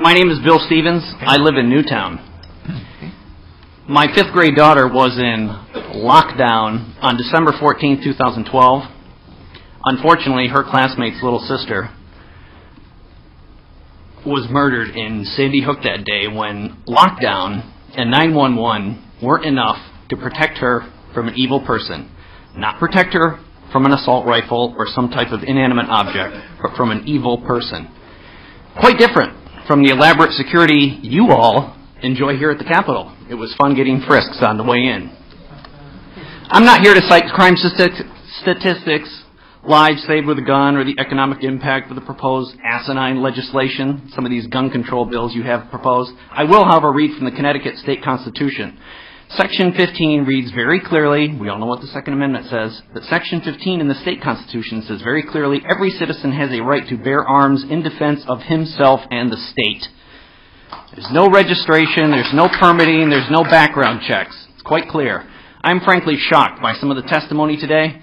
My name is Bill Stevens. I live in Newtown. My 5th grade daughter was in lockdown on December 14, 2012. Unfortunately, her classmate's little sister was murdered in Sandy Hook that day when lockdown and 911 weren't enough to protect her from an evil person. Not protect her from an assault rifle or some type of inanimate object, but from an evil person. Quite different from the elaborate security you all enjoy here at the Capitol. It was fun getting frisks on the way in. I'm not here to cite crime statistics, lives saved with a gun, or the economic impact of the proposed asinine legislation, some of these gun control bills you have proposed. I will, however, read from the Connecticut State Constitution. Section 15 reads very clearly, we all know what the Second Amendment says, but Section 15 in the state constitution says very clearly, every citizen has a right to bear arms in defense of himself and the state. There's no registration, there's no permitting, there's no background checks. It's quite clear. I'm frankly shocked by some of the testimony today.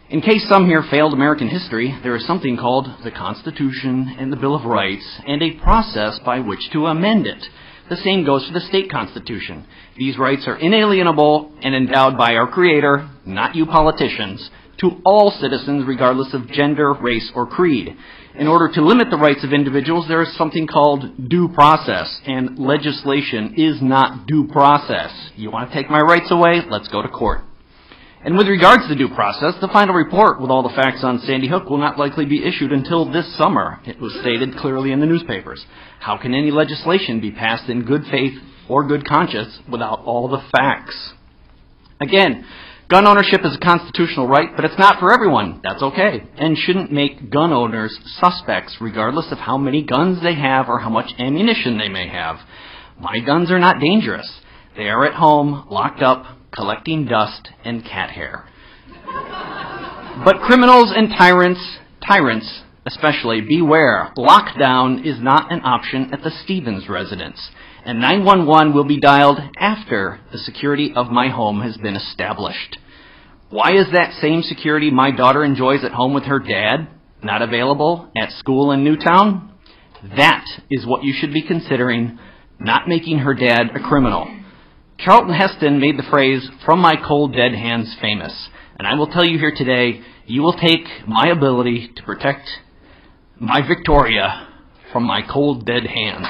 In case some here failed American history, there is something called the Constitution and the Bill of Rights and a process by which to amend it. The same goes for the state constitution. These rights are inalienable and endowed by our Creator, not you politicians, to all citizens regardless of gender, race, or creed. In order to limit the rights of individuals, there is something called due process, and legislation is not due process. You want to take my rights away? Let's go to court. And with regards to due process, the final report with all the facts on Sandy Hook will not likely be issued until this summer. It was stated clearly in the newspapers. How can any legislation be passed in good faith or good conscience without all the facts? Again, gun ownership is a constitutional right, but it's not for everyone. That's okay, and shouldn't make gun owners suspects regardless of how many guns they have or how much ammunition they may have. My guns are not dangerous. They are at home, locked up, collecting dust and cat hair. But criminals and tyrants especially, beware. Lockdown is not an option at the Stevens residence, and 911 will be dialed after the security of my home has been established. Why is that same security my daughter enjoys at home with her dad not available at school in Newtown? That is what you should be considering, not making her dad a criminal. Charlton Heston made the phrase, "from my cold dead hands," famous. And I will tell you here today, you will take my ability to protect my Victoria from my cold dead hands.